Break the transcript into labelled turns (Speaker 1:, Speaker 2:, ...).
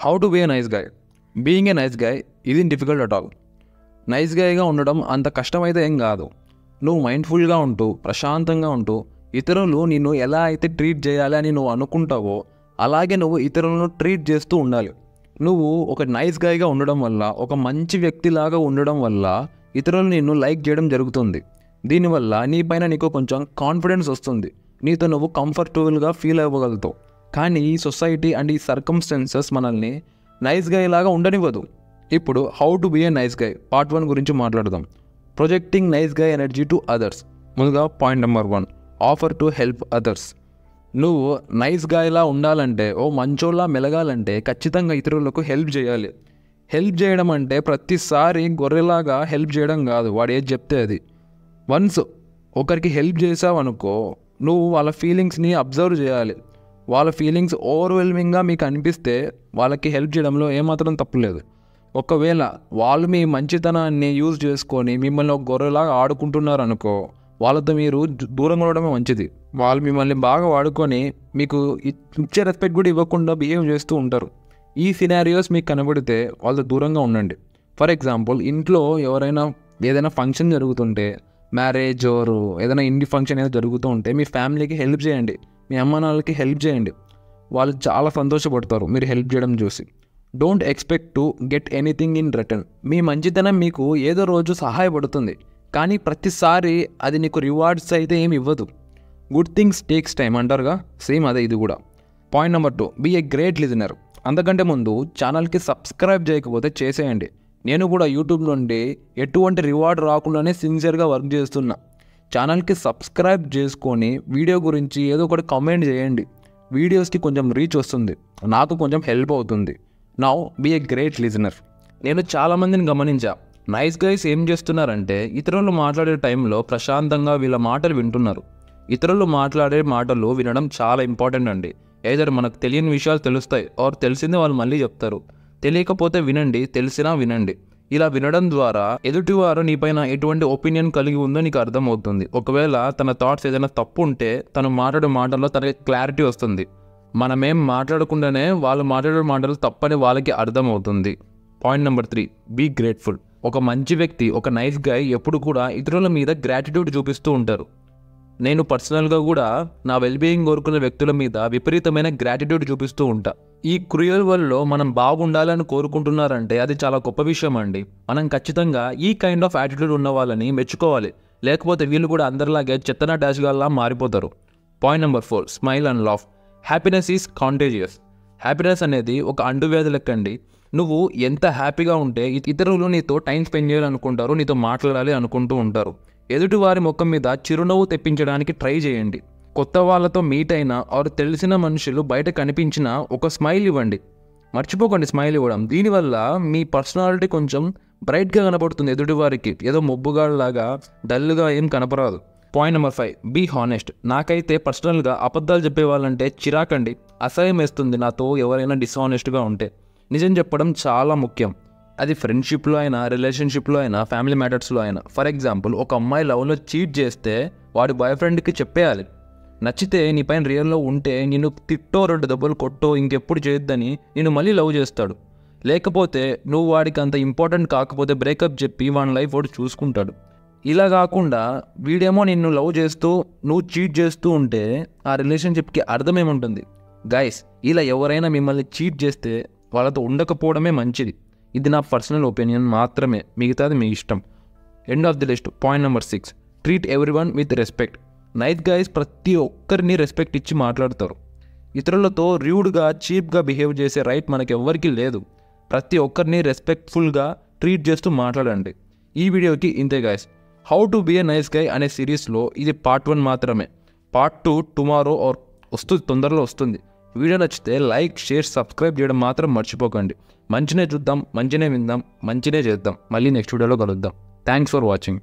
Speaker 1: How to be a nice guy. Being a nice guy ఇదిన్ difficult at all. Nice గాయ్గా ఉండడం అంత కష్టమైతే ఏం కాదు. నువ్వు మైండ్ఫుల్గా ఉంటూ ప్రశాంతంగా ఉంటూ ఇతరులు నిన్ను ఎలా అయితే ట్రీట్ చేయాలి అని నువ్వు అనుకుంటావో అలాగే నువ్వు ఇతరులను ట్రీట్ చేస్తూ ఉండాలి. నువ్వు ఒక నైస్ గాయ్గా ఉండడం వల్ల, ఒక మంచి వ్యక్తిలాగా ఉండడం వల్ల ఇతరులు నిన్ను లైక్ చేయడం జరుగుతుంది. దీనివల్ల నీపైన నీకు కొంచెం కాన్ఫిడెన్స్ వస్తుంది. నీతో నువ్వు కంఫర్టబుల్గా ఫీల్ అవ్వగలుగుతావు. కానీ ఈ సొసైటీ అండ్ ఈ సర్కమ్స్టెన్సెస్ మనల్ని నైస్ గాయ్ లాగా ఉండనివ్వదు. ఇప్పుడు how to be a nice guy part 1 గురించి మాట్లాడదాం. Projecting nice guy energy to others. ముందుగా point number 1, offer to help others. నువ్వు నైస్ గాయ్లా ఉండాలంటే, ఓ మంచోళ్ళ మెలగాలంటే ఖచ్చితంగా ఇతరులకు హెల్ప్ చేయాలి. హెల్ప్ చేయడం అంటే ప్రతిసారి గొర్రెలాగా హెల్ప్ చేయడం కాదు, వాడు ఏది చెప్తే అది. వన్స్ ఒకరికి హెల్ప్ చేసావనుకో, నువ్వు వాళ్ళ ఫీలింగ్స్ని అబ్జర్వ్ చేయాలి. వాళ్ళ ఫీలింగ్స్ ఓవర్వెల్మింగ్గా మీకు అనిపిస్తే వాళ్ళకి హెల్ప్ చేయడంలో ఏమాత్రం తప్పులేదు. ఒకవేళ వాళ్ళు మీ మంచితనాన్ని యూజ్ చేసుకొని మిమ్మల్ని ఒక గొర్రెలాగా ఆడుకుంటున్నారు అనుకో, వాళ్ళతో మీరు దూరంగా ఉండడమే మంచిది. వాళ్ళు మిమ్మల్ని బాగా వాడుకొని మీకు ఇచ్చే రెస్పెక్ట్ కూడా ఇవ్వకుండా బిహేవ్ చేస్తూ ఉంటారు. ఈ సినారియోస్ మీకు కనబడితే వాళ్ళతో దూరంగా ఉండండి. ఫర్ ఎగ్జాంపుల్, ఇంట్లో ఎవరైనా ఏదైనా ఫంక్షన్ జరుగుతుంటే, మ్యారేజ్ ఓరు ఏదైనా ఇంటి ఫంక్షన్ ఏదో జరుగుతూ ఉంటే మీ ఫ్యామిలీకి హెల్ప్ చేయండి, మీ అమ్మ నాన్నలకి హెల్ప్ చేయండి. వాళ్ళు చాలా సంతోషపడతారు మీరు హెల్ప్ చేయడం చూసి. Don't expect to get anything in return. మీ మంచితనం మీకు ఏదో రోజు సహాయపడుతుంది, కానీ ప్రతిసారి అది నీకు రివార్డ్స్ అయితే ఏమి ఇవ్వదు. గుడ్ థింగ్స్ టేక్స్ టైం అంటారుగా, సేమ్ అదే ఇది కూడా. Point number 2, be a great listener. అంతకంటే ముందు ఛానల్కి సబ్స్క్రైబ్ చేయకపోతే చేసేయండి. నేను కూడా యూట్యూబ్ నుండి ఎటువంటి రివార్డ్ రాకుండానే సిన్సియర్గా వర్క్ చేస్తున్నా. ఛానల్కి సబ్స్క్రైబ్ చేసుకొని వీడియో గురించి ఏదో ఒకటి కామెంట్ చేయండి. వీడియోస్కి కొంచెం రీచ్ వస్తుంది, నాకు కొంచెం హెల్ప్ అవుతుంది. Now be a great listener. నేను చాలామందిని గమనించా, నైస్ గైస్ ఏం చేస్తున్నారంటే ఇతరులు మాట్లాడే టైంలో ప్రశాంతంగా వీళ్ళ మాటలు వింటున్నారు. ఇతరులు మాట్లాడే మాటలు వినడం చాలా ఇంపార్టెంట్ అండి. ఏదైనా మనకు తెలియని విషయాలు తెలుస్తాయి, ఆర్ తెలిసిందే వాళ్ళు మళ్ళీ చెప్తారు. తెలియకపోతే వినండి, తెలిసినా వినండి. ఇలా వినడం ద్వారా ఎదుటివారు నీపైన ఎటువంటి ఒపీనియన్ కలిగి ఉందో నీకు అర్థమవుతుంది. ఒకవేళ తన థాట్స్ ఏదైనా తప్పు ఉంటే తను మాట్లాడే మాటల్లో తనకి క్లారిటీ వస్తుంది. మనమేం మాట్లాడకుండానే వాళ్ళు మాట్లాడే మాటలు తప్పని వాళ్ళకి అర్థమవుతుంది. Point number 3, be grateful. ఒక మంచి వ్యక్తి, ఒక నైస్ గాయ్ ఎప్పుడు కూడా ఇతరుల మీద గ్రాటిట్యూడ్ చూపిస్తూ ఉంటారు. నేను పర్సనల్గా కూడా నా వెల్బీయింగ్ కోరుకునే వ్యక్తుల మీద విపరీతమైన గ్రాటిట్యూడ్ చూపిస్తూ ఉంటా. ఈ క్రూయల్ వరల్డ్లో మనం బాగుండాలని కోరుకుంటున్నారంటే అది చాలా గొప్ప విషయం అండి. మనం ఖచ్చితంగా ఈ కైండ్ ఆఫ్ యాటిట్యూడ్ ఉన్న వాళ్ళని మెచ్చుకోవాలి, లేకపోతే వీళ్ళు కూడా అందరిలాగే చెత్తన డాష్గాల్లా మారిపోతారు. Point number 4, smile and laugh. Happiness is contagious. Happiness అనేది ఒక అంటువ్యాధి లెక్కండి. నువ్వు ఎంత హ్యాపీగా ఉంటే ఇతరులు నీతో టైం స్పెండ్ చేయాలనుకుంటారు, నీతో మాట్లాడాలి అనుకుంటూ ఉంటారు. ఎదుటివారి ముఖం మీద చిరునవ్వు తెప్పించడానికి ట్రై చేయండి. కొత్త వాళ్ళతో మీట్ అయినా ఆరు తెలిసిన మనుషులు బయట కనిపించినా ఒక స్మైల్ ఇవ్వండి. మర్చిపోకండి స్మైల్ ఇవ్వడం. దీనివల్ల మీ పర్సనాలిటీ కొంచెం బ్రైట్గా కనపడుతుంది ఎదుటివారికి. ఏదో మొబ్బుగాళ్ళలాగా డల్గా ఏం కనపరాదు. Point number 5, be honest. నాకైతే పర్సనల్గా అబద్ధాలు చెప్పేవాళ్ళంటే చిరాకండి, అసహ్యం వేస్తుంది. నాతో ఎవరైనా డిస్హానెస్ట్గా ఉంటే నిజం చెప్పడం చాలా ముఖ్యం. అది ఫ్రెండ్షిప్లో అయినా, రిలేషన్షిప్లో అయినా, ఫ్యామిలీ మ్యాటర్స్లో అయినా. ఫర్ ఎగ్జాంపుల్, ఒక అమ్మాయి లవ్లో చీట్ చేస్తే వాడి బాయ్ ఫ్రెండ్కి చెప్పేయాలి. నచ్చితే నీ పైన రియల్లో ఉంటే నిన్ను తిట్టో 2 దెబ్బలు కొట్టో ఇంకెప్పుడు చేయొద్దని నిన్ను మళ్ళీ లవ్ చేస్తాడు. లేకపోతే నువ్వు వాడికి అంత ఇంపార్టెంట్ కాకపోతే బ్రేకప్ చెప్పి వాడి లైఫ్ వాడు చూసుకుంటాడు. ఇలా కాకుండా వీడేమో నిన్ను లవ్ చేస్తూ నువ్వు చీట్ చేస్తూ ఉంటే ఆ రిలేషన్షిప్కి అర్థం ఏముంటుంది? గైస్, ఇలా ఎవరైనా మిమ్మల్ని చీట్ చేస్తే వాళ్ళతో ఉండకపోవడమే మంచిది. ఇది నా పర్సనల్ ఒపీనియన్ మాత్రమే, మిగతాది మీ ఇష్టం. End of the list. Point number 6, treat everyone with respect. Nice guys ప్రతి ఒక్కరిని రెస్పెక్ట్ ఇచ్చి మాట్లాడతారు. ఇతరులతో ర్యూడ్గా, చీప్గా బిహేవ్ చేసే రైట్ మనకి ఎవ్వరికీ లేదు. ప్రతి ఒక్కరిని రెస్పెక్ట్ఫుల్గా ట్రీట్ చేస్తూ మాట్లాడండి. ఈ వీడియోకి ఇంతే guys. How to be a nice guy అనే సిరీస్లో ఇది పార్ట్ 1 మాత్రమే. పార్ట్ 2 టుమారో ఆర్ తొందరలో వస్తుంది. వీడియో నచ్చితే లైక్, షేర్, సబ్స్క్రైబ్ చేయడం మాత్రం మర్చిపోకండి. మంచినే చూద్దాం, మంచినే విందాం, మంచినే చేద్దాం. మళ్ళీ నెక్స్ట్ వీడియోలో కలుద్దాం. Thanks for watching.